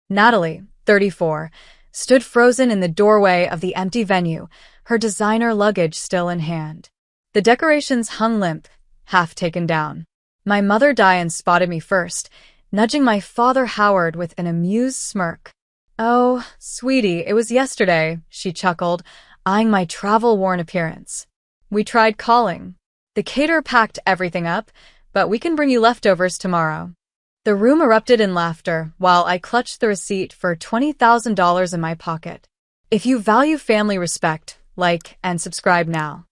Natalie, 34, stood frozen in the doorway of the empty venue, her designer luggage still in hand. The decorations hung limp, half taken down. My mother Diane spotted me first, nudging my father Howard with an amused smirk. "Oh, sweetie, it was yesterday," she chuckled, eyeing my travel-worn appearance. "We tried calling. The caterer packed everything up, but we can bring you leftovers tomorrow." The room erupted in laughter while I clutched the receipt for $20,000 in my pocket. If you value family respect, like and subscribe now.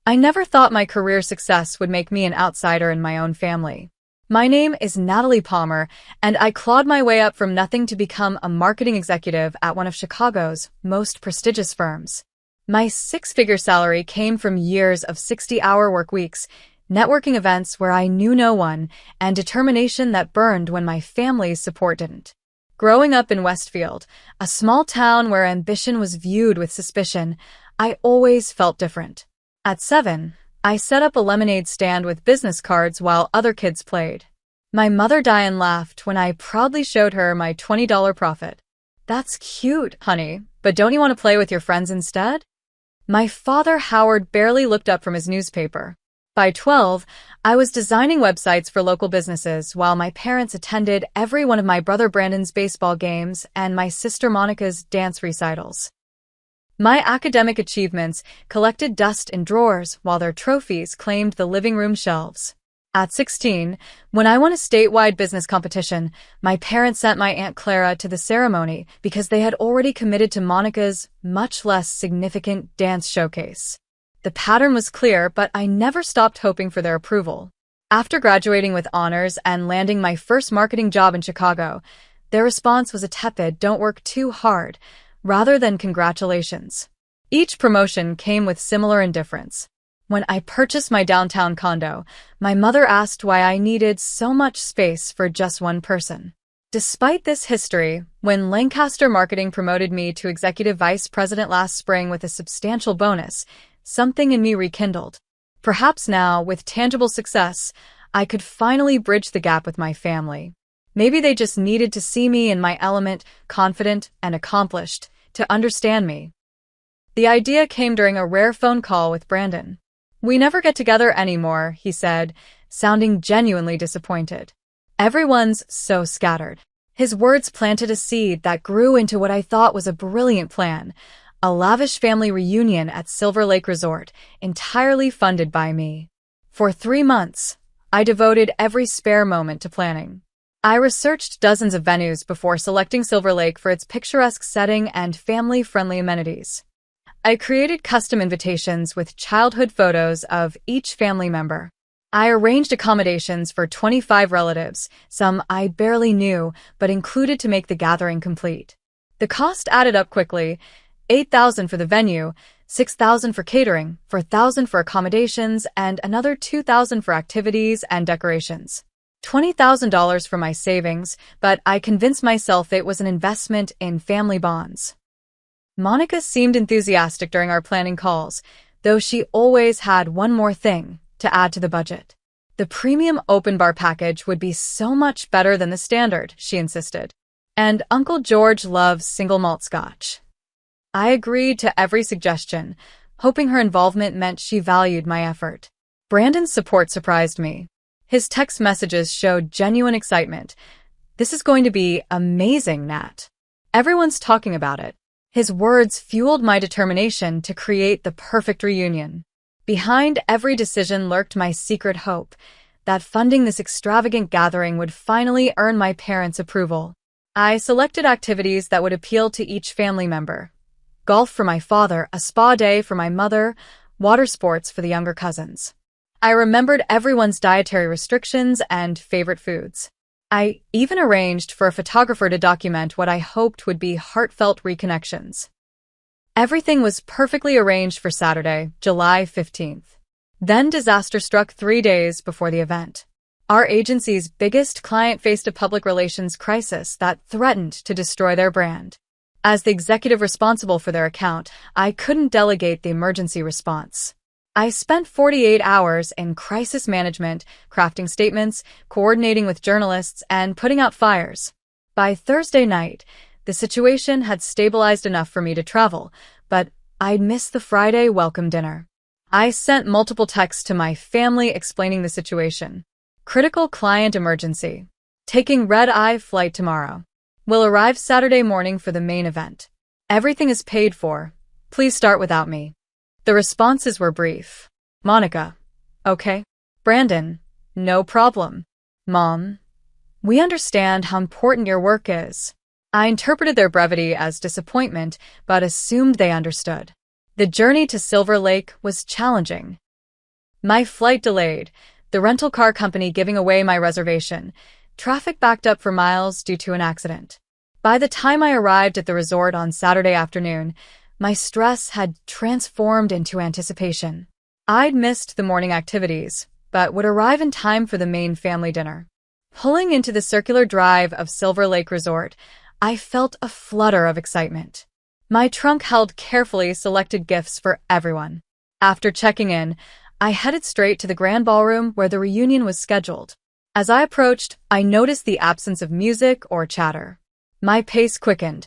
I never thought my career success would make me an outsider in my own family. My name is Natalie Palmer, and I clawed my way up from nothing to become a marketing executive at one of Chicago's most prestigious firms. My six-figure salary came from years of 60-hour work weeks, networking events where I knew no one, and determination that burned when my family's support didn't. Growing up in Westfield, a small town where ambition was viewed with suspicion, I always felt different. At 7, I set up a lemonade stand with business cards while other kids played. My mother Diane laughed when I proudly showed her my $20 profit. "That's cute, honey, but don't you want to play with your friends instead?" My father Howard barely looked up from his newspaper. By 12, I was designing websites for local businesses while my parents attended every one of my brother Brandon's baseball games and my sister Monica's dance recitals. My academic achievements collected dust in drawers while their trophies claimed the living room shelves. At 16, when I won a statewide business competition, my parents sent my Aunt Clara to the ceremony because they had already committed to Monica's much less significant dance showcase. The pattern was clear, but I never stopped hoping for their approval. After graduating with honors and landing my first marketing job in Chicago, their response was a tepid "don't work too hard," rather than congratulations. Each promotion came with similar indifference. When I purchased my downtown condo, my mother asked why I needed so much space for just one person. Despite this history, when Lancaster Marketing promoted me to executive vice president last spring with a substantial bonus, something in me rekindled. Perhaps now, with tangible success, I could finally bridge the gap with my family. Maybe they just needed to see me in my element, confident and accomplished, to understand me. The idea came during a rare phone call with Brandon. "We never get together anymore," he said, sounding genuinely disappointed. "Everyone's so scattered." His words planted a seed that grew into what I thought was a brilliant plan. A lavish family reunion at Silver Lake Resort, entirely funded by me. For 3 months, I devoted every spare moment to planning. I researched dozens of venues before selecting Silver Lake for its picturesque setting and family-friendly amenities. I created custom invitations with childhood photos of each family member. I arranged accommodations for 25 relatives, some I barely knew, but included to make the gathering complete. The cost added up quickly: $8,000 for the venue, $6,000 for catering, $4,000 for accommodations, and another $2,000 for activities and decorations. $20,000 for my savings, but I convinced myself it was an investment in family bonds. Monica seemed enthusiastic during our planning calls, though she always had one more thing to add to the budget. The premium open bar package would be so much better than the standard, she insisted. And Uncle George loves single malt scotch. I agreed to every suggestion, hoping her involvement meant she valued my effort. Brandon's support surprised me. His text messages showed genuine excitement. "This is going to be amazing, Nat. Everyone's talking about it." His words fueled my determination to create the perfect reunion. Behind every decision lurked my secret hope that funding this extravagant gathering would finally earn my parents' approval. I selected activities that would appeal to each family member. Golf for my father, a spa day for my mother, water sports for the younger cousins. I remembered everyone's dietary restrictions and favorite foods. I even arranged for a photographer to document what I hoped would be heartfelt reconnections. Everything was perfectly arranged for Saturday, July 15th. Then disaster struck 3 days before the event. Our agency's biggest client faced a public relations crisis that threatened to destroy their brand. As the executive responsible for their account, I couldn't delegate the emergency response. I spent 48 hours in crisis management, crafting statements, coordinating with journalists, and putting out fires. By Thursday night, the situation had stabilized enough for me to travel, but I'd missed the Friday welcome dinner. I sent multiple texts to my family explaining the situation. Critical client emergency. Taking red-eye flight tomorrow. Will arrive Saturday morning for the main event. Everything is paid for. Please start without me. The responses were brief. Monica. Okay. Brandon. No problem. Mom. We understand how important your work is. I interpreted their brevity as disappointment, but assumed they understood. The journey to Silver Lake was challenging. My flight delayed, the rental car company giving away my reservation. Traffic backed up for miles due to an accident. By the time I arrived at the resort on Saturday afternoon, my stress had transformed into anticipation. I'd missed the morning activities, but would arrive in time for the main family dinner. Pulling into the circular drive of Silver Lake Resort, I felt a flutter of excitement. My trunk held carefully selected gifts for everyone. After checking in, I headed straight to the grand ballroom where the reunion was scheduled. As I approached, I noticed the absence of music or chatter. My pace quickened,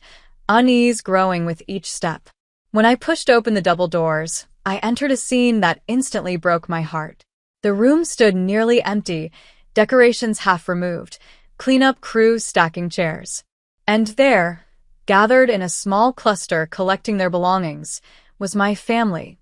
unease growing with each step. When I pushed open the double doors, I entered a scene that instantly broke my heart. The room stood nearly empty, decorations half removed, cleanup crews stacking chairs. And there, gathered in a small cluster collecting their belongings, was my family.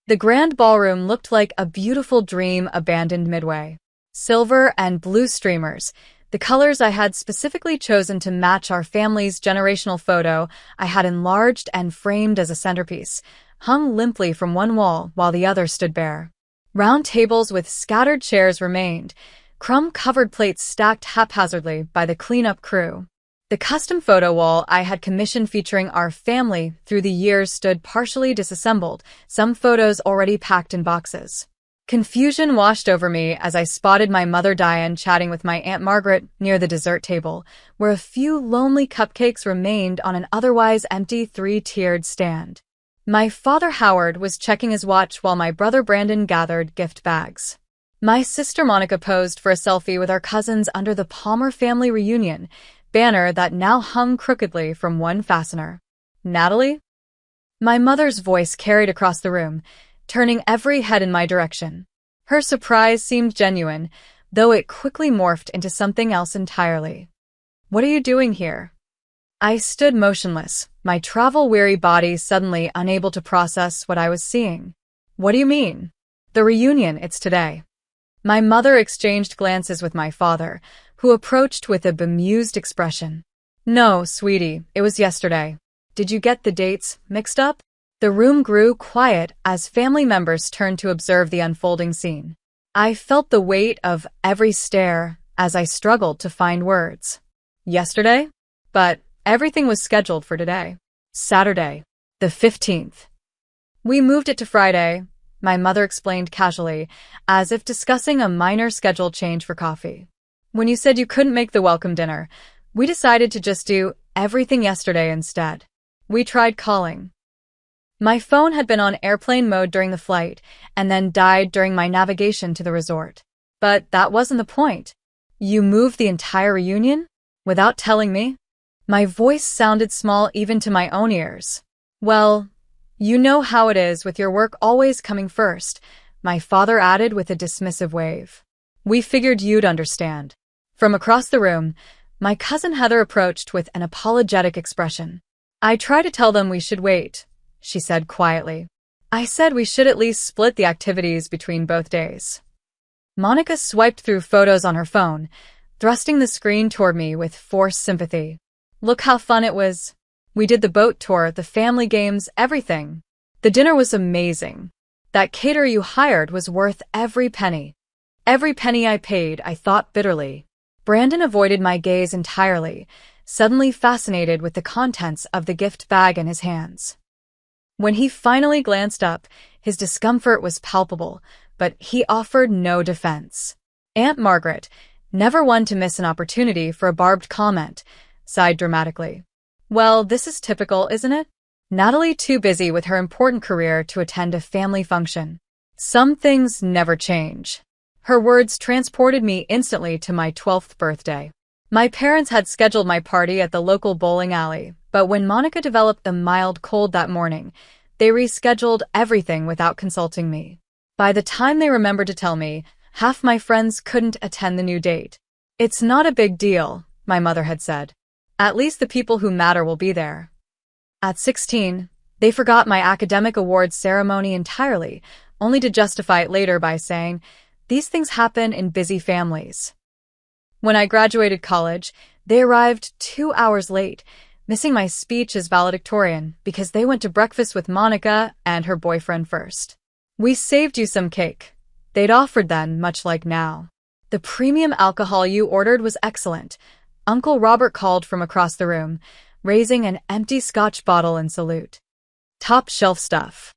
The grand ballroom looked like a beautiful dream abandoned midway. Silver and blue streamers, the colors I had specifically chosen to match our family's generational photo I had enlarged and framed as a centerpiece, hung limply from one wall while the other stood bare. Round tables with scattered chairs remained, crumb-covered plates stacked haphazardly by the cleanup crew. The custom photo wall I had commissioned featuring our family through the years stood partially disassembled, some photos already packed in boxes. Confusion washed over me as I spotted my mother Diane chatting with my Aunt Margaret near the dessert table, where a few lonely cupcakes remained on an otherwise empty three-tiered stand. My father Howard was checking his watch while my brother Brandon gathered gift bags. My sister Monica posed for a selfie with our cousins under the Palmer family reunion banner that now hung crookedly from one fastener. Natalie? My mother's voice carried across the room, turning every head in my direction. Her surprise seemed genuine, though it quickly morphed into something else entirely. What are you doing here? I stood motionless, my travel-weary body suddenly unable to process what I was seeing. What do you mean? The reunion, it's today. My mother exchanged glances with my father, who approached with a bemused expression. No, sweetie, it was yesterday. Did you get the dates mixed up? The room grew quiet as family members turned to observe the unfolding scene. I felt the weight of every stare as I struggled to find words. Yesterday? But everything was scheduled for today. Saturday, the 15th. We moved it to Friday, my mother explained casually, as if discussing a minor schedule change for coffee. When you said you couldn't make the welcome dinner, we decided to just do everything yesterday instead. We tried calling. My phone had been on airplane mode during the flight and then died during my navigation to the resort. But that wasn't the point. You moved the entire reunion? Without telling me? My voice sounded small even to my own ears. Well, you know how it is with your work always coming first, my father added with a dismissive wave. We figured you'd understand. From across the room, my cousin Heather approached with an apologetic expression. I tried to tell them we should wait, she said quietly. I said we should at least split the activities between both days. Monica swiped through photos on her phone, thrusting the screen toward me with forced sympathy. Look how fun it was. We did the boat tour, the family games, everything. The dinner was amazing. That caterer you hired was worth every penny. Every penny I paid, I thought bitterly. Brandon avoided my gaze entirely, suddenly fascinated with the contents of the gift bag in his hands. When he finally glanced up, his discomfort was palpable, but he offered no defense. Aunt Margaret, never one to miss an opportunity for a barbed comment, sighed dramatically. Well, this is typical, isn't it? Natalie too busy with her important career to attend a family function. Some things never change. Her words transported me instantly to my 12th birthday. My parents had scheduled my party at the local bowling alley, but when Monica developed the mild cold that morning, they rescheduled everything without consulting me. By the time they remembered to tell me, half my friends couldn't attend the new date. It's not a big deal, my mother had said. At least the people who matter will be there. At 16, they forgot my academic awards ceremony entirely, only to justify it later by saying, "These things happen in busy families." When I graduated college, they arrived 2 hours late, missing my speech as valedictorian because they went to breakfast with Monica and her boyfriend first. "We saved you some cake," they'd offered then, much like now. "The premium alcohol you ordered was excellent," Uncle Robert called from across the room, raising an empty Scotch bottle in salute. "Top shelf stuff."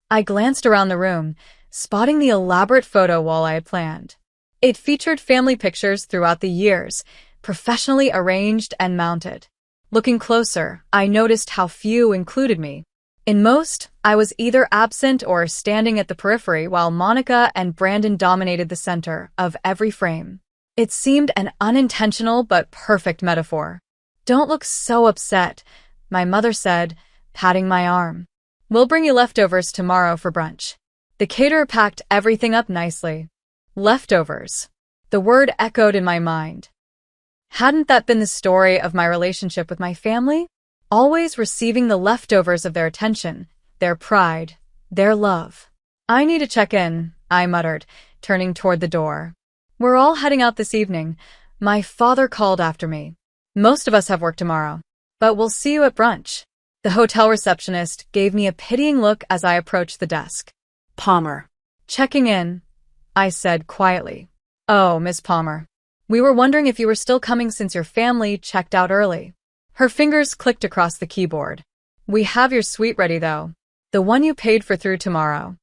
I glanced around the room, spotting the elaborate photo wall I had planned. It featured family pictures throughout the years, professionally arranged and mounted. Looking closer, I noticed how few included me. In most, I was either absent or standing at the periphery while Monica and Brandon dominated the center of every frame. It seemed an unintentional but perfect metaphor. "Don't look so upset," my mother said, patting my arm. "We'll bring you leftovers tomorrow for brunch." The caterer packed everything up nicely. Leftovers. The word echoed in my mind. Hadn't that been the story of my relationship with my family? Always receiving the leftovers of their attention, their pride, their love. "I need to check in," I muttered, turning toward the door. "We're all heading out this evening," my father called after me. "Most of us have work tomorrow, but we'll see you at brunch." The hotel receptionist gave me a pitying look as I approached the desk. "Palmer." "Checking in," I said quietly. "Oh, Miss Palmer. We were wondering if you were still coming since your family checked out early." Her fingers clicked across the keyboard. "We have your suite ready, though. The one you paid for through tomorrow."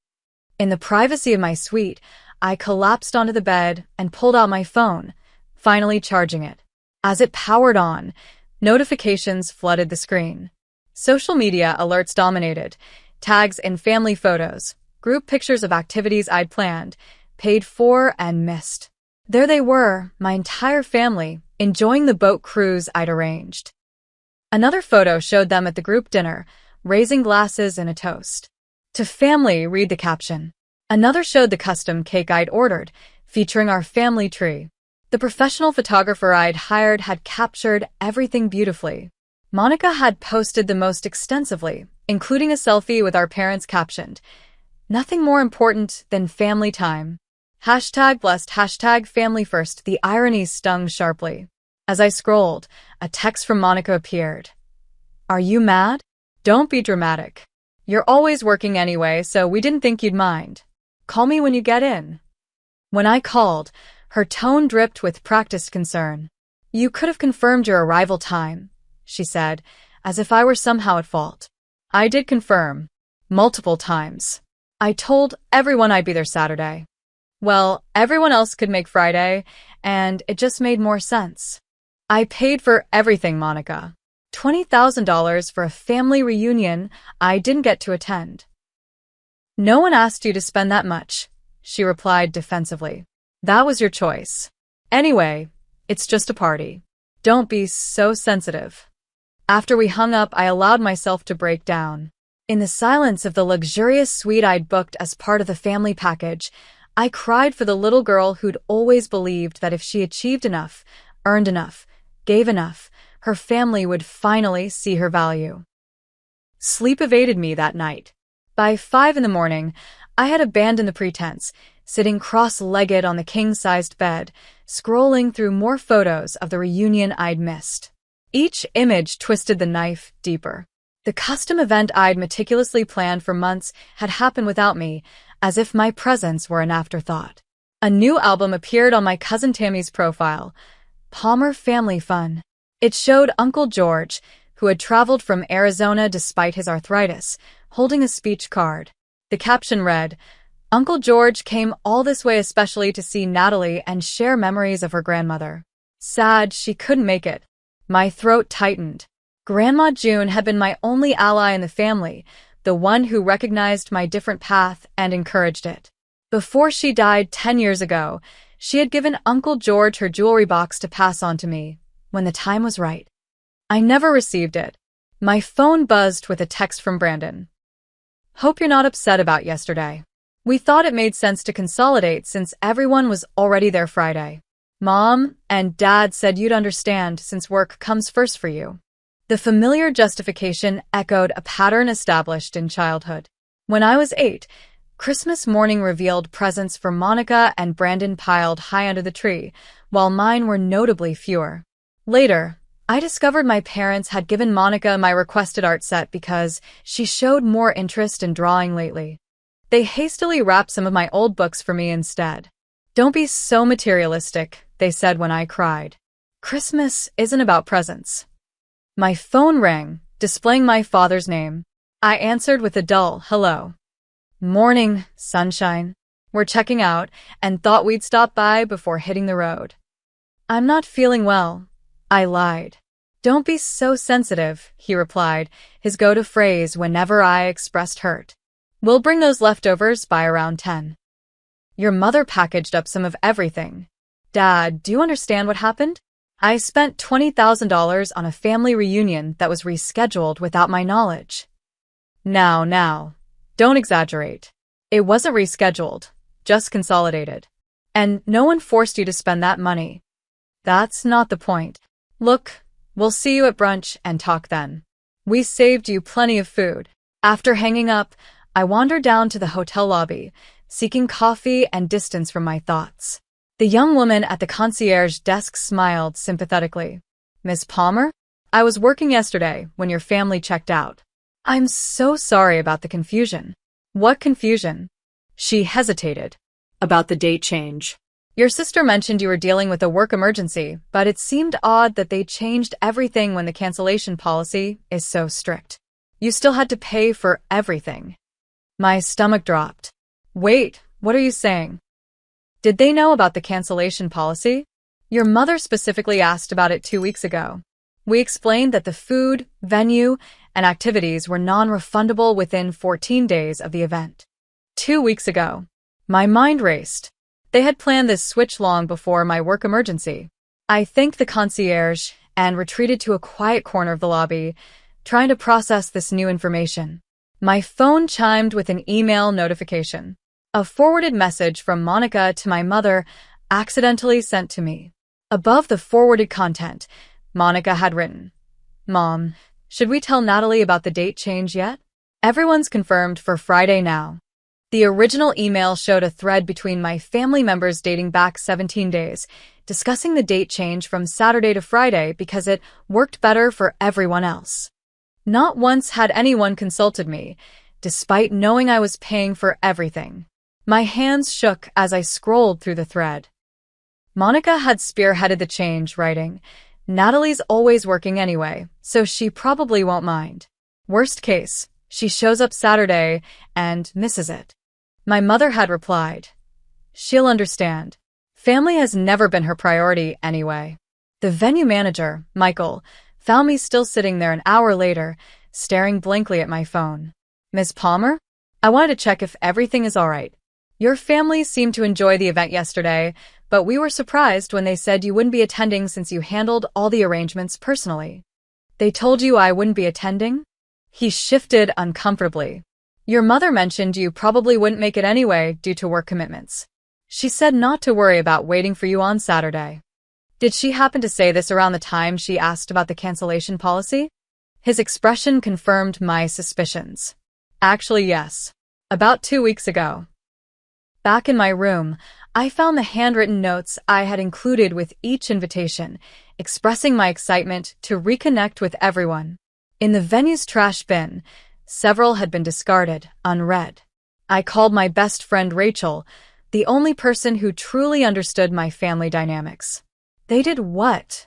In the privacy of my suite, I collapsed onto the bed and pulled out my phone, finally charging it. As it powered on, notifications flooded the screen. Social media alerts dominated, tags and family photos, group pictures of activities I'd planned, paid for and missed. There they were, my entire family, enjoying the boat cruise I'd arranged. Another photo showed them at the group dinner, raising glasses in a toast. "To family," read the caption. Another showed the custom cake I'd ordered, featuring our family tree. The professional photographer I'd hired had captured everything beautifully. Monica had posted the most extensively, including a selfie with our parents captioned, "Nothing more important than family time." #blessed, #family first. The irony stung sharply. As I scrolled, a text from Monica appeared. "Are you mad? Don't be dramatic. You're always working anyway, so we didn't think you'd mind. Call me when you get in." When I called, her tone dripped with practiced concern. "You could have confirmed your arrival time," she said, as if I were somehow at fault. I did confirm. Multiple times. I told everyone I'd be there Saturday. Well, everyone else could make Friday, and it just made more sense. I paid for everything, Monica. $20,000 for a family reunion I didn't get to attend. "No one asked you to spend that much," she replied defensively. "That was your choice. Anyway, it's just a party. Don't be so sensitive." After we hung up, I allowed myself to break down. In the silence of the luxurious suite I'd booked as part of the family package, I cried for the little girl who'd always believed that if she achieved enough, earned enough, gave enough, her family would finally see her value. Sleep evaded me that night. By 5 in the morning, I had abandoned the pretense, sitting cross-legged on the king-sized bed, scrolling through more photos of the reunion I'd missed. Each image twisted the knife deeper. The custom event I'd meticulously planned for months had happened without me, as if my presence were an afterthought. A new album appeared on my cousin Tammy's profile, Palmer Family Fun. It showed Uncle George, who had traveled from Arizona despite his arthritis, holding a speech card. The caption read, "Uncle George came all this way especially to see Natalie and share memories of her grandmother. Sad she couldn't make it." My throat tightened. Grandma June had been my only ally in the family, the one who recognized my different path and encouraged it. Before she died 10 years ago, she had given Uncle George her jewelry box to pass on to me, when the time was right. I never received it. My phone buzzed with a text from Brandon. Hope you're not upset about yesterday. We thought it made sense to consolidate since everyone was already there Friday. Mom and Dad said you'd understand since work comes first for you. The familiar justification echoed a pattern established in childhood. When I was 8, Christmas morning revealed presents for Monica and Brandon piled high under the tree, while mine were notably fewer. Later, I discovered my parents had given Monica my requested art set because she showed more interest in drawing lately. They hastily wrapped some of my old books for me instead. Don't be so materialistic, they said when I cried. Christmas isn't about presents. My phone rang, displaying my father's name. I answered with a dull hello. Morning, sunshine. We're checking out and thought we'd stop by before hitting the road. I'm not feeling well, I lied. Don't be so sensitive, he replied, his go-to phrase whenever I expressed hurt. We'll bring those leftovers by around 10. Your mother packaged up some of everything. Dad, do you understand what happened? I spent $20,000 on a family reunion that was rescheduled without my knowledge. Now, don't exaggerate. It wasn't rescheduled, just consolidated. And no one forced you to spend that money. That's not the point. Look, we'll see you at brunch and talk then. We saved you plenty of food. After hanging up, I wandered down to the hotel lobby, seeking coffee and distance from my thoughts. The young woman at the concierge desk smiled sympathetically. Miss Palmer? I was working yesterday when your family checked out. I'm so sorry about the confusion. What confusion? She hesitated. About the date change. Your sister mentioned you were dealing with a work emergency, but it seemed odd that they changed everything when the cancellation policy is so strict. You still had to pay for everything. My stomach dropped. Wait, what are you saying? Did they know about the cancellation policy? Your mother specifically asked about it 2 weeks ago. We explained that the food, venue, and activities were non-refundable within 14 days of the event. 2 weeks ago. My mind raced. They had planned this switch long before my work emergency. I thanked the concierge and retreated to a quiet corner of the lobby, trying to process this new information. My phone chimed with an email notification. A forwarded message from Monica to my mother, accidentally sent to me. Above the forwarded content, Monica had written, Mom, should we tell Natalie about the date change yet? Everyone's confirmed for Friday now. The original email showed a thread between my family members dating back 17 days, discussing the date change from Saturday to Friday because it worked better for everyone else. Not once had anyone consulted me, despite knowing I was paying for everything. My hands shook as I scrolled through the thread. Monica had spearheaded the change, writing, Natalie's always working anyway, so she probably won't mind. Worst case, she shows up Saturday and misses it. My mother had replied, she'll understand. Family has never been her priority anyway. The venue manager, Michael, found me still sitting there an hour later, staring blankly at my phone. Miss Palmer? I wanted to check if everything is all right. Your family seemed to enjoy the event yesterday, but we were surprised when they said you wouldn't be attending since you handled all the arrangements personally. They told you I wouldn't be attending? He shifted uncomfortably. Your mother mentioned you probably wouldn't make it anyway due to work commitments. She said not to worry about waiting for you on Saturday. Did she happen to say this around the time she asked about the cancellation policy? His expression confirmed my suspicions. Actually, yes. About 2 weeks ago. Back in my room, I found the handwritten notes I had included with each invitation, expressing my excitement to reconnect with everyone. In the venue's trash bin, several had been discarded, unread. I called my best friend Rachel, the only person who truly understood my family dynamics. They did what?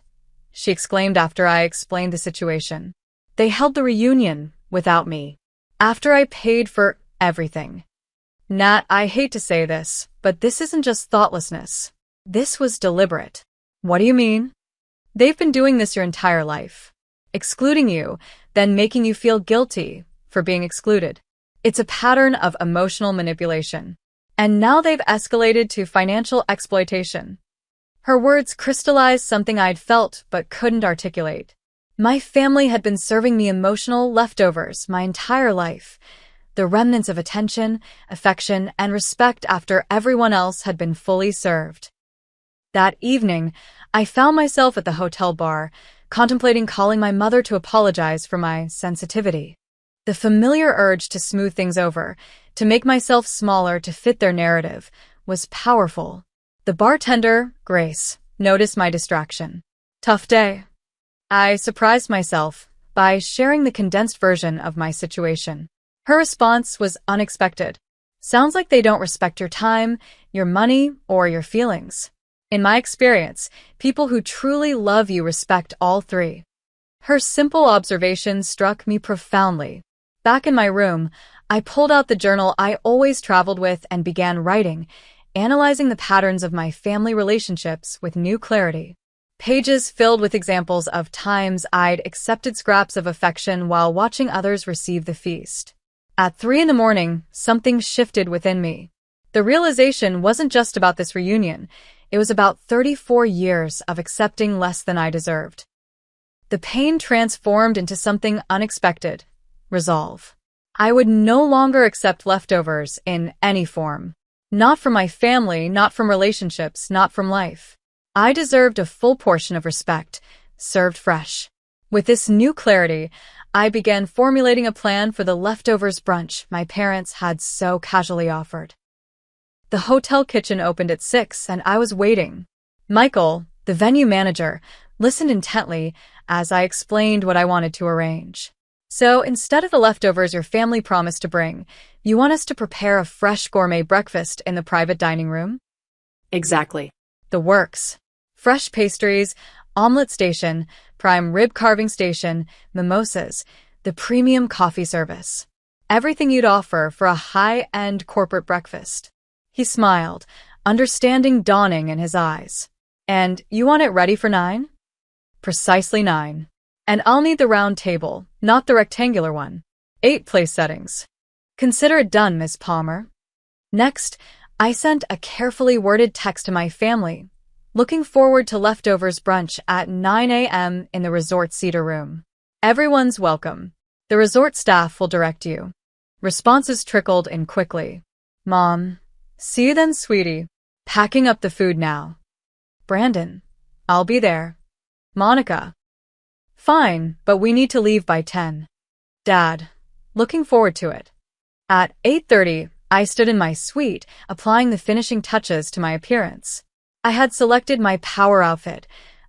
She exclaimed after I explained the situation. They held the reunion without me. After I paid for everything. Nat, I hate to say this, but this isn't just thoughtlessness. This was deliberate. What do you mean? They've been doing this your entire life. Excluding you, then making you feel guilty for being excluded. It's a pattern of emotional manipulation. And now they've escalated to financial exploitation. Her words crystallized something I'd felt but couldn't articulate. My family had been serving me emotional leftovers my entire life, the remnants of attention, affection, and respect after everyone else had been fully served. That evening, I found myself at the hotel bar, contemplating calling my mother to apologize for my sensitivity. The familiar urge to smooth things over, to make myself smaller to fit their narrative, was powerful. The bartender, Grace, noticed my distraction. Tough day. I surprised myself by sharing the condensed version of my situation. Her response was unexpected. Sounds like they don't respect your time, your money, or your feelings. In my experience, people who truly love you respect all three. Her simple observation struck me profoundly. Back in my room, I pulled out the journal I always traveled with and began writing, analyzing the patterns of my family relationships with new clarity. Pages filled with examples of times I'd accepted scraps of affection while watching others receive the feast. At 3 a.m, something shifted within me. The realization wasn't just about this reunion, it was about 34 years of accepting less than I deserved. The pain transformed into something unexpected: resolve. I would no longer accept leftovers in any form. Not from my family, not from relationships, not from life. I deserved a full portion of respect, served fresh. With this new clarity, I began formulating a plan for the leftovers brunch my parents had so casually offered. The hotel kitchen opened at 6 and I was waiting. Michael, the venue manager, listened intently as I explained what I wanted to arrange. So instead of the leftovers your family promised to bring, you want us to prepare a fresh gourmet breakfast in the private dining room? Exactly. The works. Fresh pastries, omelet station, prime rib carving station, mimosas, the premium coffee service. Everything you'd offer for a high-end corporate breakfast. He smiled, understanding dawning in his eyes. And you want it ready for 9? Precisely 9. And I'll need the round table, not the rectangular one. 8 place settings. Consider it done, Miss Palmer. Next, I sent a carefully worded text to my family, looking forward to leftovers brunch at 9 a.m. in the resort cedar room. Everyone's welcome. The resort staff will direct you. Responses trickled in quickly. Mom, see you then, sweetie. Packing up the food now. Brandon, I'll be there. Monica. Fine, but we need to leave by 10. Dad, looking forward to it. At 8:30, I stood in my suite, applying the finishing touches to my appearance. I had selected my power outfit,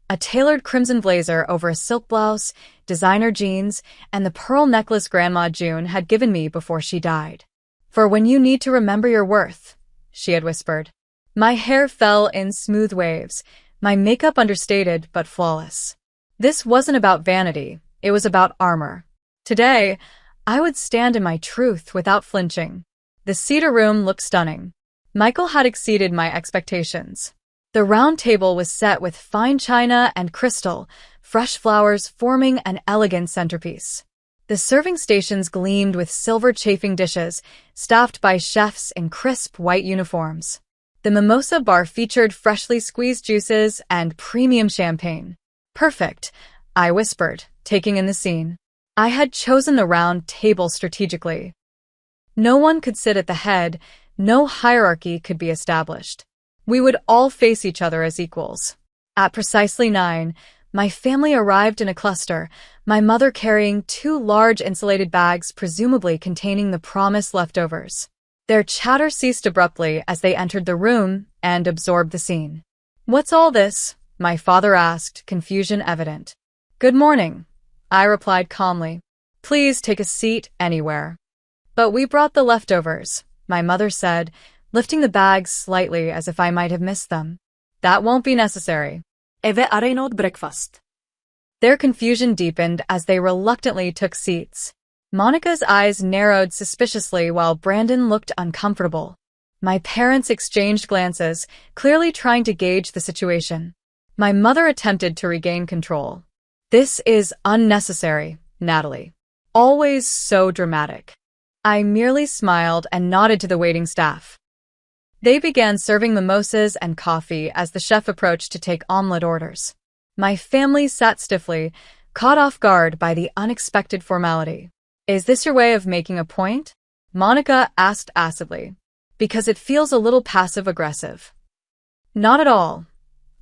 a tailored crimson blazer over a silk blouse, designer jeans, and the pearl necklace Grandma June had given me before she died. For when you need to remember your worth, she had whispered. My hair fell in smooth waves, my makeup understated but flawless. This wasn't about vanity, it was about armor. Today, I would stand in my truth without flinching. The cedar room looked stunning. Michael had exceeded my expectations. The round table was set with fine china and crystal, fresh flowers forming an elegant centerpiece. The serving stations gleamed with silver chafing dishes, staffed by chefs in crisp white uniforms. The mimosa bar featured freshly squeezed juices and premium champagne. Perfect, I whispered, taking in the scene. I had chosen the round table strategically. No one could sit at the head, no hierarchy could be established. We would all face each other as equals. At precisely 9, my family arrived in a cluster, my mother carrying 2 large insulated bags presumably containing the promised leftovers. Their chatter ceased abruptly as they entered the room and absorbed the scene. What's all this? My father asked, confusion evident. Good morning, I replied calmly. Please take a seat anywhere. But we brought the leftovers, my mother said, lifting the bags slightly as if I might have missed them. That won't be necessary. Eve aren't breakfast. Their confusion deepened as they reluctantly took seats. Monica's eyes narrowed suspiciously while Brandon looked uncomfortable. My parents exchanged glances, clearly trying to gauge the situation. My mother attempted to regain control. This is unnecessary, Natalie. Always so dramatic. I merely smiled and nodded to the waiting staff. They began serving mimosas and coffee as the chef approached to take omelet orders. My family sat stiffly, caught off guard by the unexpected formality. "Is this your way of making a point?" Monica asked acidly. "Because it feels a little passive-aggressive." "Not at all,"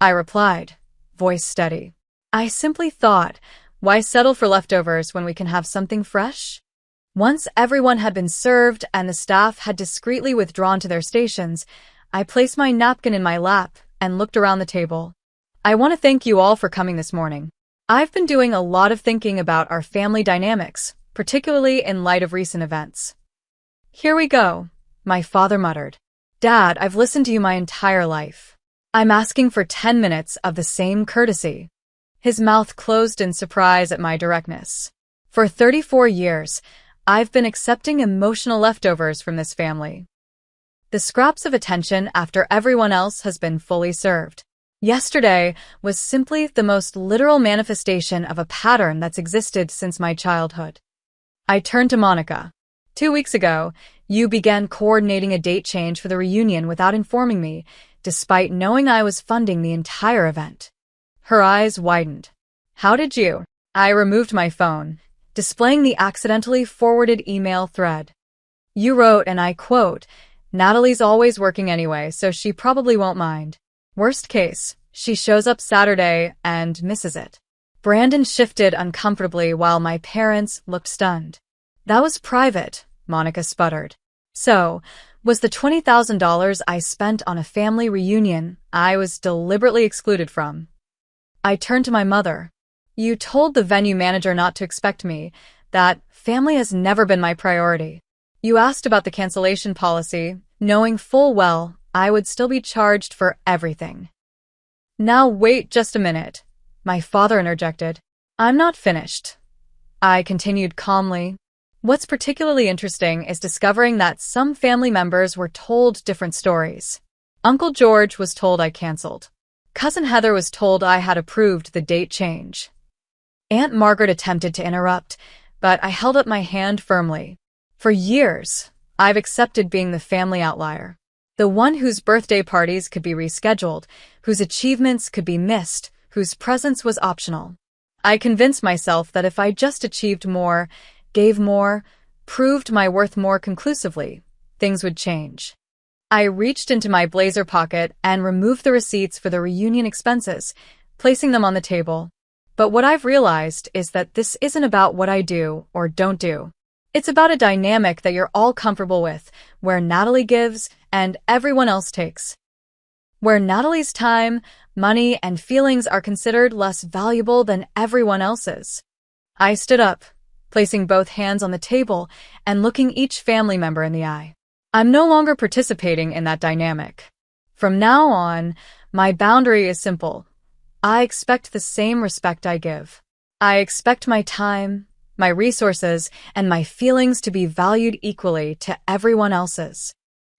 I replied, voice steady. "I simply thought, why settle for leftovers when we can have something fresh?" Once everyone had been served and the staff had discreetly withdrawn to their stations, I placed my napkin in my lap and looked around the table. "I want to thank you all for coming this morning. I've been doing a lot of thinking about our family dynamics, particularly in light of recent events." "Here we go," my father muttered. "Dad, I've listened to you my entire life. I'm asking for 10 minutes of the same courtesy." His mouth closed in surprise at my directness. "For 34 years, I've been accepting emotional leftovers from this family. The scraps of attention after everyone else has been fully served. Yesterday was simply the most literal manifestation of a pattern that's existed since my childhood." I turned to Monica. "2 weeks ago, you began coordinating a date change for the reunion without informing me, despite knowing I was funding the entire event." Her eyes widened. "How did you?" I removed my phone, displaying the accidentally forwarded email thread. "You wrote, and I quote, 'Natalie's always working anyway, so she probably won't mind. Worst case, she shows up Saturday and misses it.'" Brandon shifted uncomfortably while my parents looked stunned. "That was private," Monica sputtered. "So, was the $20,000 I spent on a family reunion I was deliberately excluded from?" I turned to my mother. "You told the venue manager not to expect me, that family has never been my priority. You asked about the cancellation policy, knowing full well I would still be charged for everything." "Now wait just a minute," my father interjected. "I'm not finished." I continued calmly. "What's particularly interesting is discovering that some family members were told different stories. Uncle George was told I canceled. Cousin Heather was told I had approved the date change. Aunt Margaret attempted to interrupt, but I held up my hand firmly. For years, I've accepted being the family outlier. The one whose birthday parties could be rescheduled, whose achievements could be missed, whose presence was optional. I convinced myself that if I just achieved more, gave more, proved my worth more conclusively, things would change. I reached into my blazer pocket and removed the receipts for the reunion expenses, placing them on the table. But what I've realized is that this isn't about what I do or don't do. It's about a dynamic that you're all comfortable with, where Natalie gives and everyone else takes. Where Natalie's time, money, and feelings are considered less valuable than everyone else's. I stood up, placing both hands on the table and looking each family member in the eye. I'm no longer participating in that dynamic. From now on, my boundary is simple. I expect the same respect I give. I expect my time, my resources, and my feelings to be valued equally to everyone else's.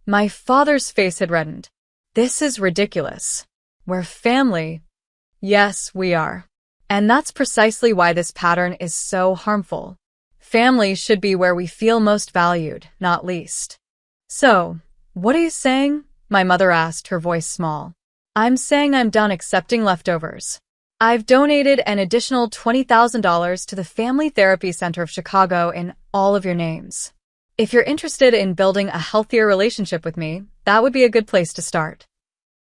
My father's face had reddened. "This is ridiculous. We're family." Yes, we are. And that's precisely why this pattern is so harmful. Family should be where we feel most valued, not least. "So, what are you saying?" my mother asked, her voice small. "I'm saying I'm done accepting leftovers. I've donated an additional $20,000 to the Family Therapy Center of Chicago in all of your names. If you're interested in building a healthier relationship with me, that would be a good place to start."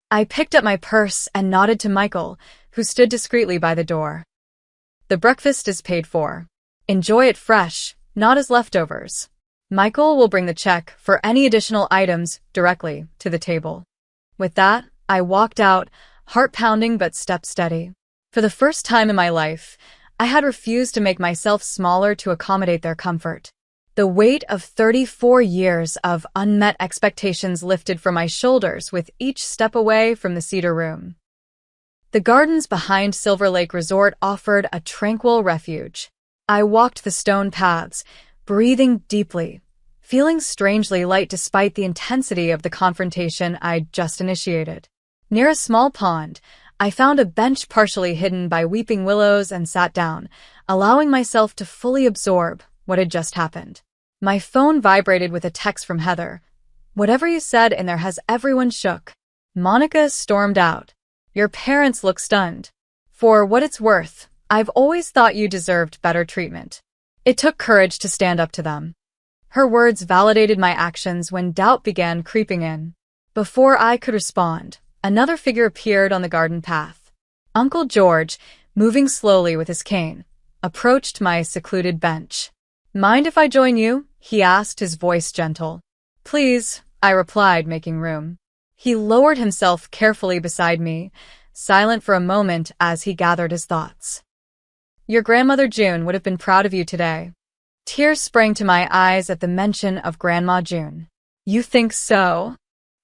I picked up my purse and nodded to Michael, who stood discreetly by the door. "The breakfast is paid for. Enjoy it fresh, not as leftovers. Michael will bring the check for any additional items directly to the table." With that, I walked out, heart pounding but step steady. For the first time in my life, I had refused to make myself smaller to accommodate their comfort. The weight of 34 years of unmet expectations lifted from my shoulders with each step away from the Cedar Room. The gardens behind Silver Lake Resort offered a tranquil refuge. I walked the stone paths, breathing deeply, feeling strangely light despite the intensity of the confrontation I'd just initiated. Near a small pond, I found a bench partially hidden by weeping willows and sat down, allowing myself to fully absorb what had just happened. My phone vibrated with a text from Heather. Whatever you said in there has everyone shook. Monica stormed out. Your parents look stunned. For what it's worth, I've always thought you deserved better treatment. It took courage to stand up to them. Her words validated my actions when doubt began creeping in. Before I could respond, another figure appeared on the garden path. Uncle George, moving slowly with his cane, approached my secluded bench. Mind if I join you? He asked, his voice gentle. Please, I replied, making room. He lowered himself carefully beside me, silent for a moment as he gathered his thoughts. Your grandmother June would have been proud of you today. Tears sprang to my eyes at the mention of Grandma June. You think so?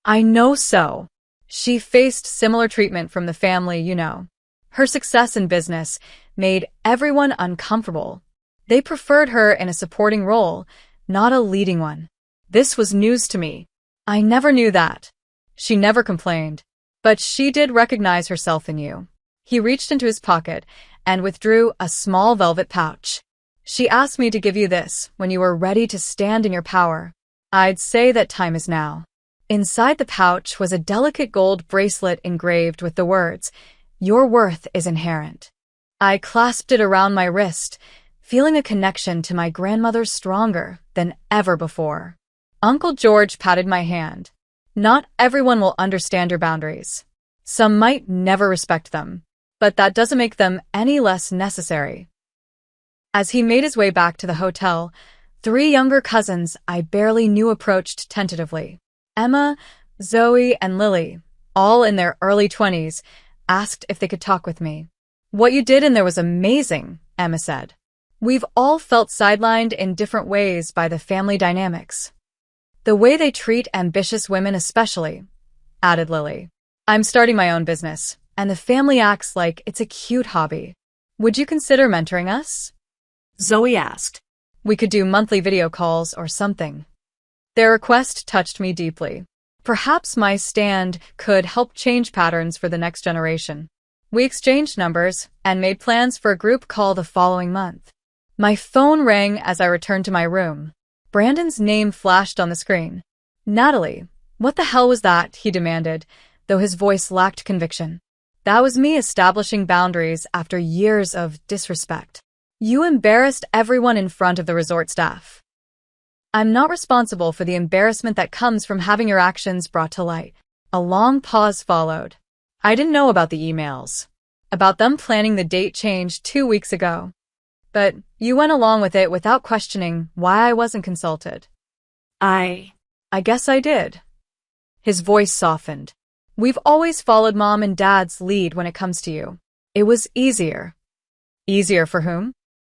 I know so. She faced similar treatment from the family, you know. Her success in business made everyone uncomfortable. They preferred her in a supporting role, not a leading one. This was news to me. I never knew that. She never complained. But she did recognize herself in you. He reached into his pocket and withdrew a small velvet pouch. She asked me to give you this when you were ready to stand in your power. I'd say that time is now. Inside the pouch was a delicate gold bracelet engraved with the words, Your worth is inherent. I clasped it around my wrist, feeling a connection to my grandmother stronger than ever before. Uncle George patted my hand. Not everyone will understand your boundaries. Some might never respect them, but that doesn't make them any less necessary. As he made his way back to the hotel, 3 younger cousins I barely knew approached tentatively. Emma, Zoe, and Lily, all in their early 20s, asked if they could talk with me. What you did in there was amazing, Emma said. We've all felt sidelined in different ways by the family dynamics. The way they treat ambitious women especially, added Lily. I'm starting my own business, and the family acts like it's a cute hobby. Would you consider mentoring us? Zoe asked. We could do monthly video calls or something. Their request touched me deeply. Perhaps my stand could help change patterns for the next generation. We exchanged numbers and made plans for a group call the following month. My phone rang as I returned to my room. Brandon's name flashed on the screen. Natalie, what the hell was that? He demanded, though his voice lacked conviction. That was me establishing boundaries after years of disrespect. You embarrassed everyone in front of the resort staff. I'm not responsible for the embarrassment that comes from having your actions brought to light. A long pause followed. I didn't know about the emails. About them planning the date change 2 weeks ago. But you went along with it without questioning why I wasn't consulted. I guess I did. His voice softened. We've always followed Mom and Dad's lead when it comes to you. It was easier. Easier for whom?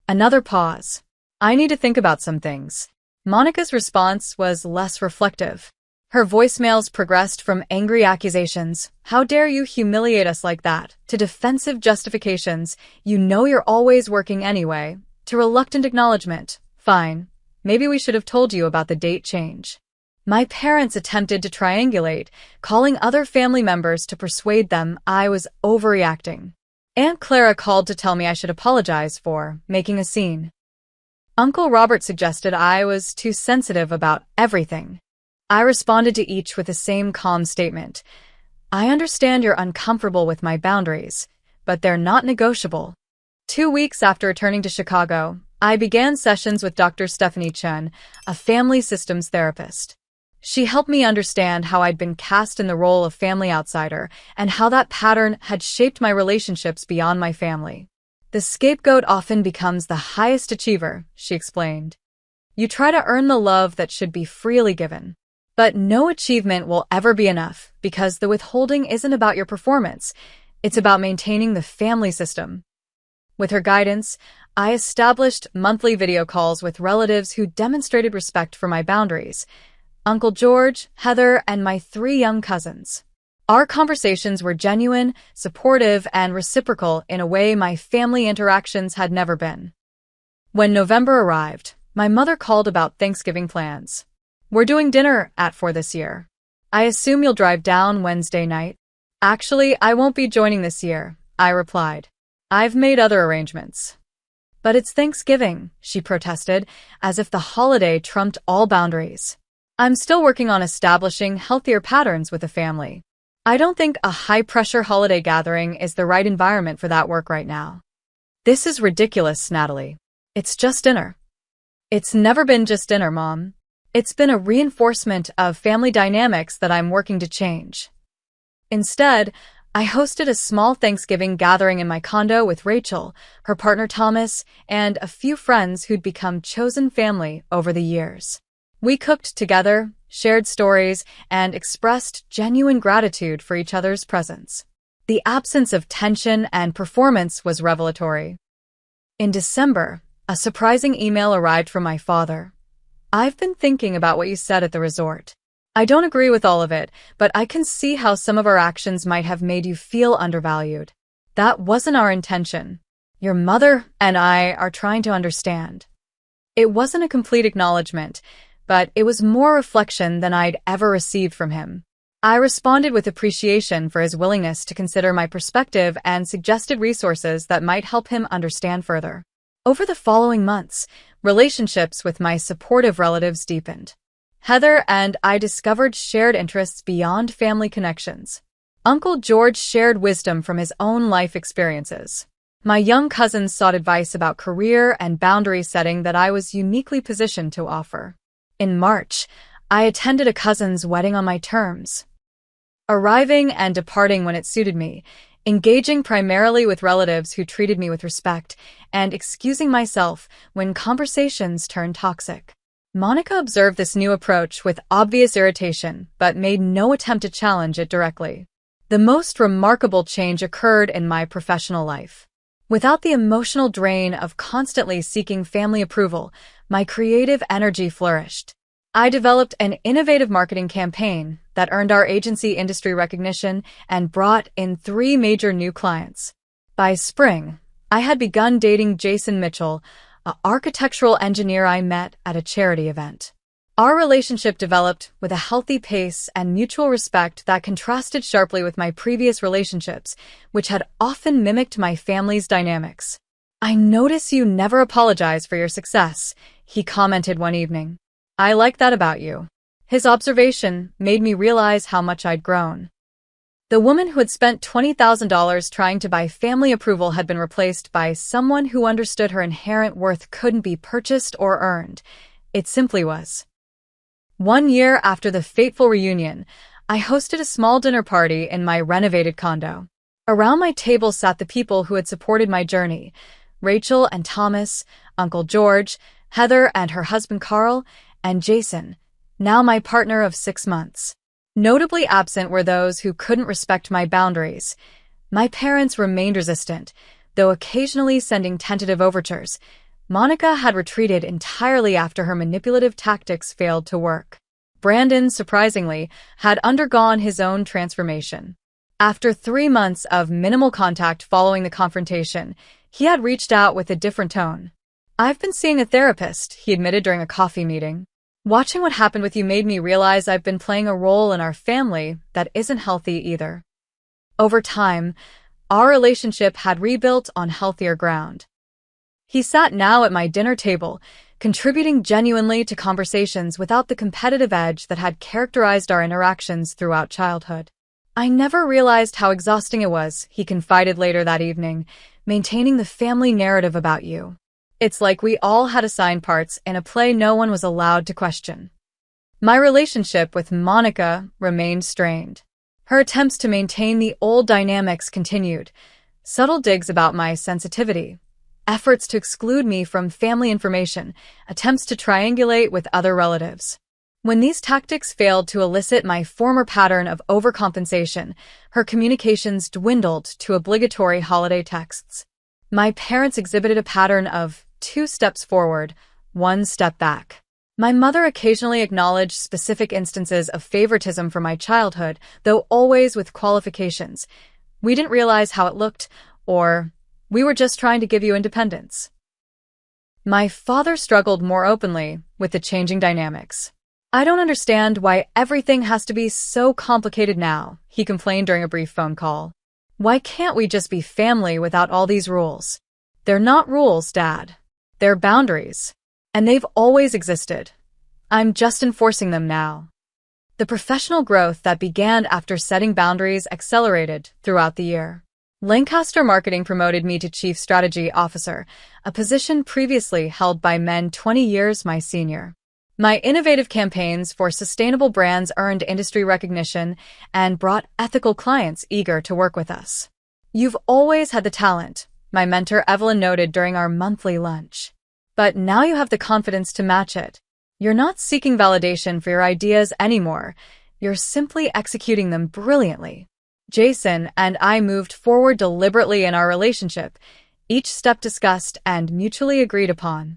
Another pause. I need to think about some things. Monica's response was less reflective. Her voicemails progressed from angry accusations, how dare you humiliate us like that, to defensive justifications, you know you're always working anyway, to reluctant acknowledgement, fine, maybe we should have told you about the date change. My parents attempted to triangulate, calling other family members to persuade them I was overreacting. Aunt Clara called to tell me I should apologize for making a scene. Uncle Robert suggested I was too sensitive about everything. I responded to each with the same calm statement. I understand you're uncomfortable with my boundaries, but they're not negotiable. 2 weeks after returning to Chicago, I began sessions with Dr. Stephanie Chen, a family systems therapist. She helped me understand how I'd been cast in the role of family outsider and how that pattern had shaped my relationships beyond my family. The scapegoat often becomes the highest achiever, she explained. You try to earn the love that should be freely given. But no achievement will ever be enough because the withholding isn't about your performance. It's about maintaining the family system. With her guidance, I established monthly video calls with relatives who demonstrated respect for my boundaries. Uncle George, Heather, and my 3 young cousins. Our conversations were genuine, supportive, and reciprocal in a way my family interactions had never been. When November arrived, my mother called about Thanksgiving plans. We're doing dinner at 4 this year. I assume you'll drive down Wednesday night. Actually, I won't be joining this year, I replied. I've made other arrangements. But it's Thanksgiving, she protested, as if the holiday trumped all boundaries. I'm still working on establishing healthier patterns with the family. I don't think a high-pressure holiday gathering is the right environment for that work right now. This is ridiculous, Natalie. It's just dinner. It's never been just dinner, Mom. It's been a reinforcement of family dynamics that I'm working to change. Instead, I hosted a small Thanksgiving gathering in my condo with Rachel, her partner Thomas, and a few friends who'd become chosen family over the years. We cooked together, shared stories, and expressed genuine gratitude for each other's presence. The absence of tension and performance was revelatory. In December, a surprising email arrived from my father. "I've been thinking about what you said at the resort. I don't agree with all of it, but I can see how some of our actions might have made you feel undervalued. That wasn't our intention. Your mother and I are trying to understand." It wasn't a complete acknowledgement, but it was more reflection than I'd ever received from him. I responded with appreciation for his willingness to consider my perspective and suggested resources that might help him understand further. Over the following months, relationships with my supportive relatives deepened. Heather and I discovered shared interests beyond family connections. Uncle George shared wisdom from his own life experiences. My young cousins sought advice about career and boundary setting that I was uniquely positioned to offer. In March, I attended a cousin's wedding on my terms, arriving and departing when it suited me, engaging primarily with relatives who treated me with respect, and excusing myself when conversations turned toxic. Monica observed this new approach with obvious irritation, but made no attempt to challenge it directly. The most remarkable change occurred in my professional life. Without the emotional drain of constantly seeking family approval, my creative energy flourished. I developed an innovative marketing campaign that earned our agency industry recognition and brought in 3 major new clients. By spring, I had begun dating Jason Mitchell, an architectural engineer I met at a charity event. Our relationship developed with a healthy pace and mutual respect that contrasted sharply with my previous relationships, which had often mimicked my family's dynamics. "I notice you never apologize for your success," he commented one evening. "I like that about you." His observation made me realize how much I'd grown. The woman who had spent $20,000 trying to buy family approval had been replaced by someone who understood her inherent worth couldn't be purchased or earned. It simply was. 1 year after the fateful reunion, I hosted a small dinner party in my renovated condo. Around my table sat the people who had supported my journey: Rachel and Thomas, Uncle George, Heather and her husband Carl, and Jason, now my partner of 6 months. Notably absent were those who couldn't respect my boundaries. My parents remained resistant, though occasionally sending tentative overtures. Monica had retreated entirely after her manipulative tactics failed to work. Brandon, surprisingly, had undergone his own transformation. After 3 months of minimal contact following the confrontation, he had reached out with a different tone. "I've been seeing a therapist," he admitted during a coffee meeting. "Watching what happened with you made me realize I've been playing a role in our family that isn't healthy either." Over time, our relationship had rebuilt on healthier ground. He sat now at my dinner table, contributing genuinely to conversations without the competitive edge that had characterized our interactions throughout childhood. "I never realized how exhausting it was," he confided later that evening, "maintaining the family narrative about you. It's like we all had assigned parts in a play no one was allowed to question." My relationship with Monica remained strained. Her attempts to maintain the old dynamics continued. Subtle digs about my sensitivity, efforts to exclude me from family information, attempts to triangulate with other relatives. When these tactics failed to elicit my former pattern of overcompensation, her communications dwindled to obligatory holiday texts. My parents exhibited a pattern of 2 steps forward, 1 step back. My mother occasionally acknowledged specific instances of favoritism from my childhood, though always with qualifications. "We didn't realize how it looked," or "We were just trying to give you independence." My father struggled more openly with the changing dynamics. "I don't understand why everything has to be so complicated now," he complained during a brief phone call. "Why can't we just be family without all these rules?" "They're not rules, Dad. They're boundaries. And they've always existed. I'm just enforcing them now. The professional growth that began after setting boundaries accelerated throughout the year. Lancaster Marketing promoted me to Chief Strategy Officer, a position previously held by men 20 years my senior. My innovative campaigns for sustainable brands earned industry recognition and brought ethical clients eager to work with us. You've always had the talent, my mentor Evelyn noted during our monthly lunch. But now you have the confidence to match it. You're not seeking validation for your ideas anymore. You're simply executing them brilliantly. Jason and I moved forward deliberately in our relationship, each step discussed and mutually agreed upon.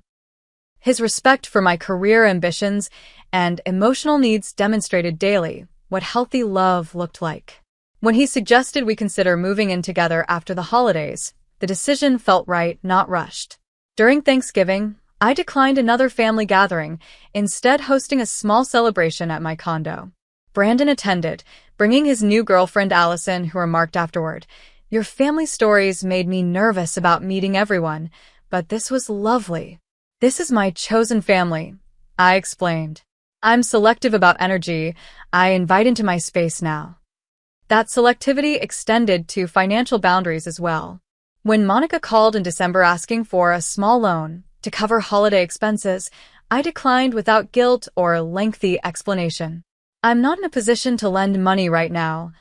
His respect for my career ambitions and emotional needs demonstrated daily what healthy love looked like. When he suggested we consider moving in together after the holidays, the decision felt right, not rushed. During Thanksgiving, I declined another family gathering, instead hosting a small celebration at my condo. Brandon attended, bringing his new girlfriend Allison, who remarked afterward, "Your family stories made me nervous about meeting everyone, but this was lovely. This is my chosen family," I explained. "I'm selective about energy I invite into my space now." That selectivity extended to financial boundaries as well. When Monica called in December asking for a small loan to cover holiday expenses, I declined without guilt or lengthy explanation. "I'm not in a position to lend money right now,"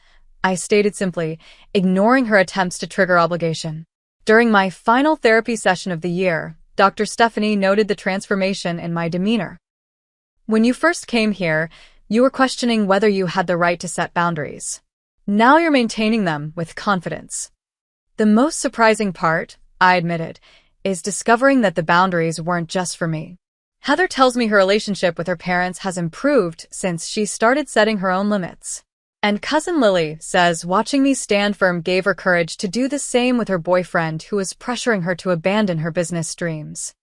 I stated simply, ignoring her attempts to trigger obligation. During my final therapy session of the year, Dr. Stephanie noted the transformation in my demeanor. "When you first came here, you were questioning whether you had the right to set boundaries. Now you're maintaining them with confidence." The most surprising part, I admitted, is discovering that the boundaries weren't just for me. Heather tells me her relationship with her parents has improved since she started setting her own limits. And cousin Lily says watching me stand firm gave her courage to do the same with her boyfriend who was pressuring her to abandon her business dreams.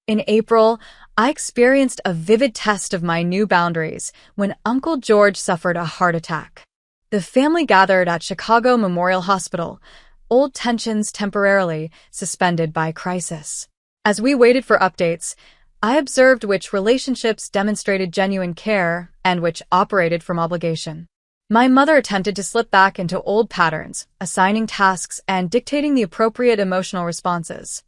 In April, I experienced a vivid test of my new boundaries when Uncle George suffered a heart attack. The family gathered at Chicago Memorial Hospital, old tensions temporarily suspended by crisis. As we waited for updates, I observed which relationships demonstrated genuine care and which operated from obligation. My mother attempted to slip back into old patterns, assigning tasks and dictating the appropriate emotional responses.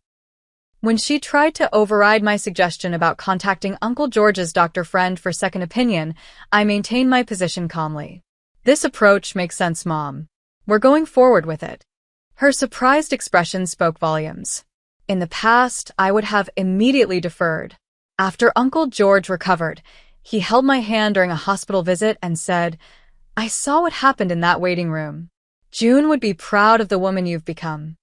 When she tried to override my suggestion about contacting Uncle George's doctor friend for second opinion, I maintained my position calmly. "This approach makes sense, Mom. We're going forward with it." Her surprised expression spoke volumes. In the past, I would have immediately deferred. After Uncle George recovered, he held my hand during a hospital visit and said, "I saw what happened in that waiting room. June would be proud of the woman you've become."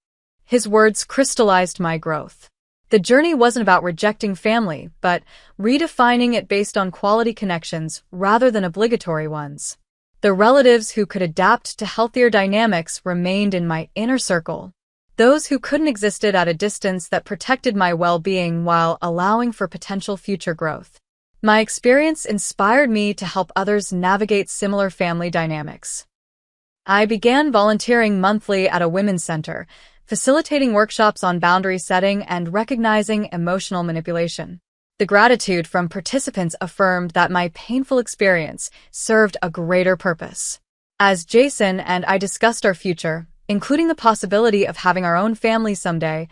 His words crystallized my growth. The journey wasn't about rejecting family, but redefining it based on quality connections rather than obligatory ones. The relatives who could adapt to healthier dynamics remained in my inner circle. Those who couldn't existed at a distance that protected my well-being while allowing for potential future growth. My experience inspired me to help others navigate similar family dynamics. I began volunteering monthly at a women's center, facilitating workshops on boundary setting and recognizing emotional manipulation. The gratitude from participants affirmed that my painful experience served a greater purpose. As Jason and I discussed our future, including the possibility of having our own family someday,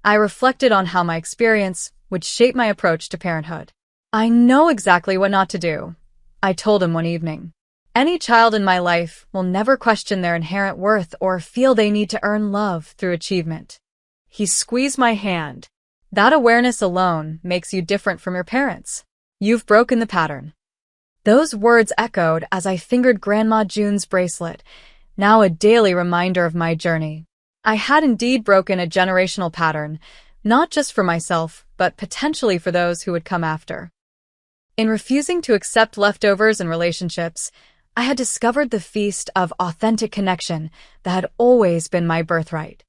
I reflected on how my experience would shape my approach to parenthood. "I know exactly what not to do," I told him one evening. "Any child in my life will never question their inherent worth or feel they need to earn love through achievement." He squeezed my hand. "That awareness alone makes you different from your parents. You've broken the pattern." Those words echoed as I fingered Grandma June's bracelet, now a daily reminder of my journey. I had indeed broken a generational pattern, not just for myself, but potentially for those who would come after. In refusing to accept leftovers in relationships, I had discovered the feast of authentic connection that had always been my birthright.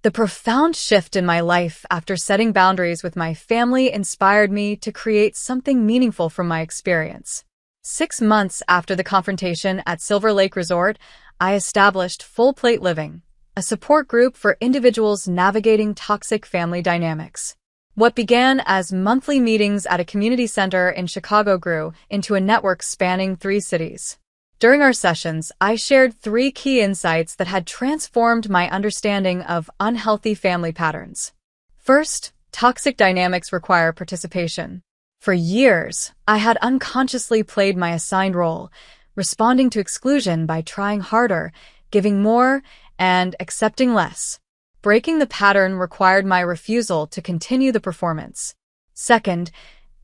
The profound shift in my life after setting boundaries with my family inspired me to create something meaningful from my experience. 6 months after the confrontation at Silver Lake Resort, I established Full Plate Living, a support group for individuals navigating toxic family dynamics. What began as monthly meetings at a community center in Chicago grew into a network spanning 3 cities. During our sessions, I shared 3 key insights that had transformed my understanding of unhealthy family patterns. First, toxic dynamics require participation. For years, I had unconsciously played my assigned role, responding to exclusion by trying harder, giving more, and accepting less. Breaking the pattern required my refusal to continue the performance. Second,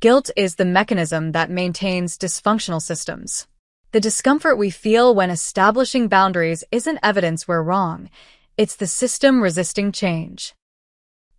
guilt is the mechanism that maintains dysfunctional systems. The discomfort we feel when establishing boundaries isn't evidence we're wrong. It's the system resisting change.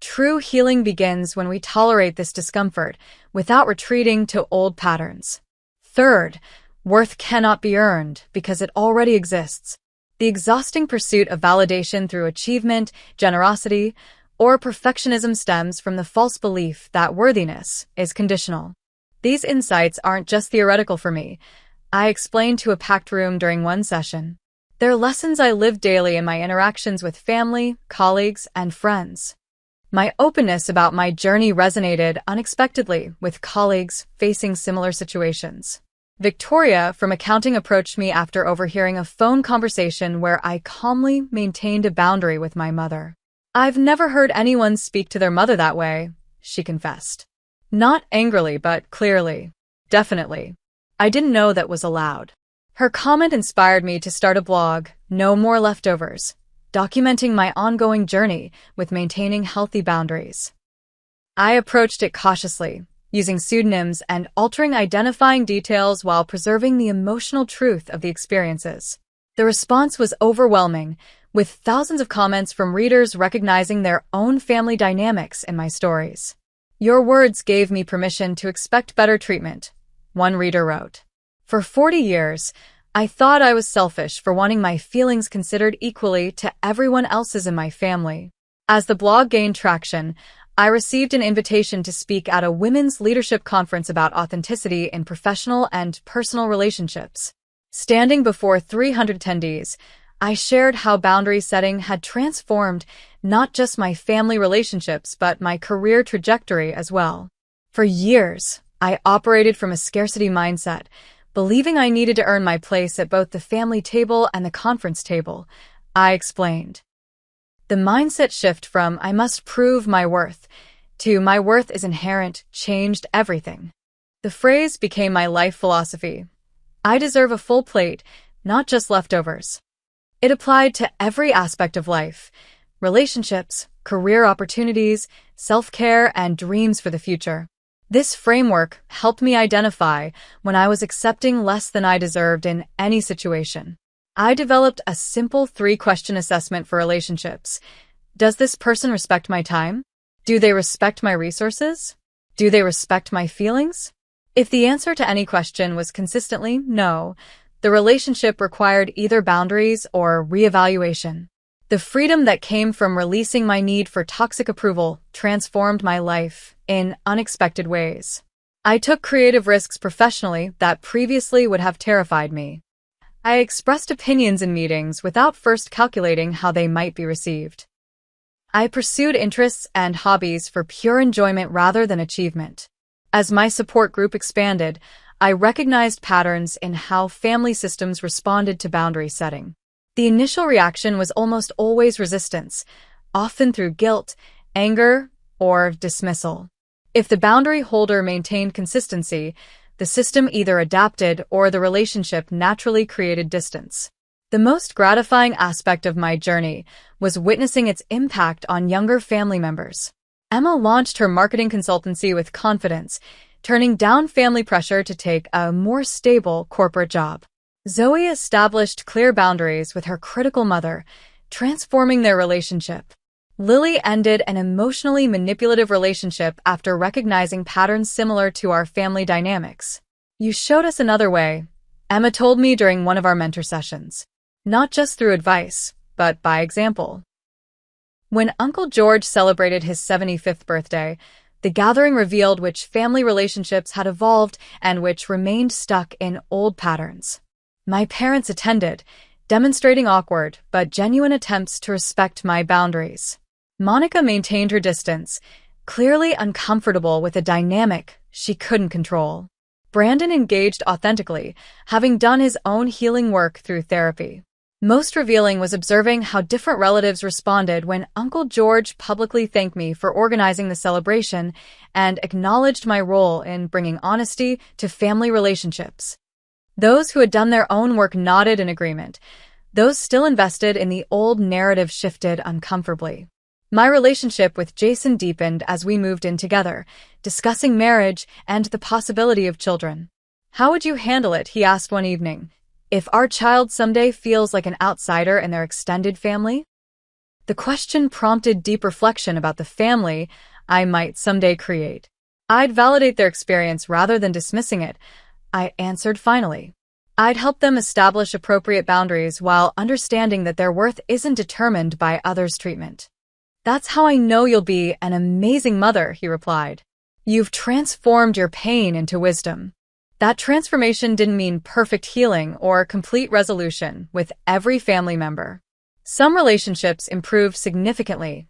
True healing begins when we tolerate this discomfort without retreating to old patterns. Third, worth cannot be earned because it already exists. The exhausting pursuit of validation through achievement, generosity, or perfectionism stems from the false belief that worthiness is conditional. These insights aren't just theoretical for me. I explained to a packed room during one session. They're lessons I live daily in my interactions with family, colleagues, and friends. My openness about my journey resonated unexpectedly with colleagues facing similar situations. Victoria from accounting approached me after overhearing a phone conversation where I calmly maintained a boundary with my mother. "I've never heard anyone speak to their mother that way," she confessed. Not angrily, but clearly. Definitely. I didn't know that was allowed. Her comment inspired me to start a blog, No More Leftovers, documenting my ongoing journey with maintaining healthy boundaries. I approached it cautiously, using pseudonyms and altering identifying details while preserving the emotional truth of the experiences. The response was overwhelming, with thousands of comments from readers recognizing their own family dynamics in my stories. "Your words gave me permission to expect better treatment," one reader wrote. "For 40 years, I thought I was selfish for wanting my feelings considered equally to everyone else's in my family." As the blog gained traction, I received an invitation to speak at a women's leadership conference about authenticity in professional and personal relationships. Standing before 300 attendees, I shared how boundary setting had transformed not just my family relationships but my career trajectory as well. For years, I operated from a scarcity mindset, believing I needed to earn my place at both the family table and the conference table, I explained. The mindset shift from "I must prove my worth" to "my worth is inherent" changed everything. The phrase became my life philosophy. I deserve a full plate, not just leftovers. It applied to every aspect of life: relationships, career opportunities, self-care, and dreams for the future. This framework helped me identify when I was accepting less than I deserved in any situation. I developed a simple 3-question assessment for relationships. Does this person respect my time? Do they respect my resources? Do they respect my feelings? If the answer to any question was consistently no, the relationship required either boundaries or reevaluation. The freedom that came from releasing my need for toxic approval transformed my life in unexpected ways. I took creative risks professionally that previously would have terrified me. I expressed opinions in meetings without first calculating how they might be received. I pursued interests and hobbies for pure enjoyment rather than achievement. As my support group expanded, I recognized patterns in how family systems responded to boundary setting. The initial reaction was almost always resistance, often through guilt, anger, or dismissal. If the boundary holder maintained consistency, the system either adapted or the relationship naturally created distance. The most gratifying aspect of my journey was witnessing its impact on younger family members. Emma launched her marketing consultancy with confidence, turning down family pressure to take a more stable corporate job. Zoe established clear boundaries with her critical mother, transforming their relationship. Lily ended an emotionally manipulative relationship after recognizing patterns similar to our family dynamics. "You showed us another way," Emma told me during one of our mentor sessions. Not just through advice, but by example. When Uncle George celebrated his 75th birthday, the gathering revealed which family relationships had evolved and which remained stuck in old patterns. My parents attended, demonstrating awkward but genuine attempts to respect my boundaries. Monica maintained her distance, clearly uncomfortable with a dynamic she couldn't control. Brandon engaged authentically, having done his own healing work through therapy. Most revealing was observing how different relatives responded when Uncle George publicly thanked me for organizing the celebration and acknowledged my role in bringing honesty to family relationships. Those who had done their own work nodded in agreement. Those still invested in the old narrative shifted uncomfortably. My relationship with Jason deepened as we moved in together, discussing marriage and the possibility of children. "How would you handle it?" he asked one evening. "If our child someday feels like an outsider in their extended family?" The question prompted deep reflection about the family I might someday create. "I'd validate their experience rather than dismissing it," I answered finally. "I'd help them establish appropriate boundaries while understanding that their worth isn't determined by others' treatment." "That's how I know you'll be an amazing mother," he replied. "You've transformed your pain into wisdom." That transformation didn't mean perfect healing or complete resolution with every family member. Some relationships improved significantly,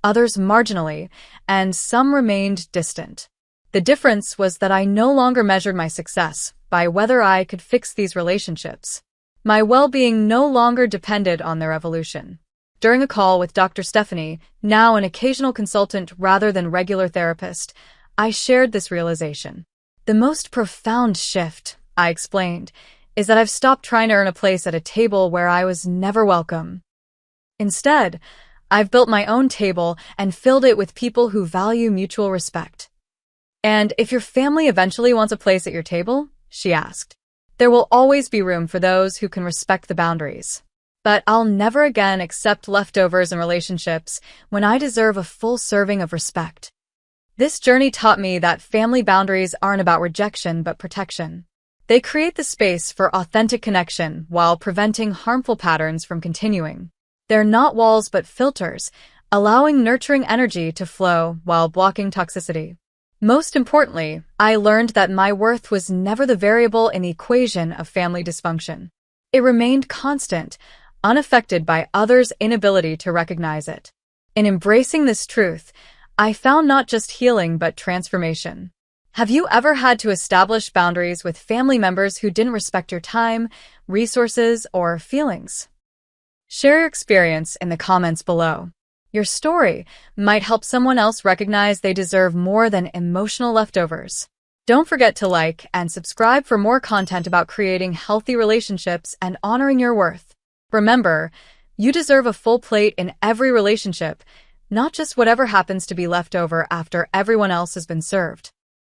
others marginally, and some remained distant. The difference was that I no longer measured my success by whether I could fix these relationships. My well-being no longer depended on their evolution. During a call with Dr. Stephanie, now an occasional consultant rather than regular therapist, I shared this realization. "The most profound shift," I explained, "is that I've stopped trying to earn a place at a table where I was never welcome. Instead, I've built my own table and filled it with people who value mutual respect." "And if your family eventually wants a place at your table?" she asked. "There will always be room for those who can respect the boundaries. But I'll never again accept leftovers in relationships when I deserve a full serving of respect." This journey taught me that family boundaries aren't about rejection but protection. They create the space for authentic connection while preventing harmful patterns from continuing. They're not walls but filters, allowing nurturing energy to flow while blocking toxicity. Most importantly, I learned that my worth was never the variable in the equation of family dysfunction. It remained constant, unaffected by others' inability to recognize it. In embracing this truth, I found not just healing but transformation. Have you ever had to establish boundaries with family members who didn't respect your time, resources, or feelings? Share your experience in the comments below. Your story might help someone else recognize they deserve more than emotional leftovers. Don't forget to like and subscribe for more content about creating healthy relationships and honoring your worth. Remember, you deserve a full plate in every relationship, not just whatever happens to be left over after everyone else has been served.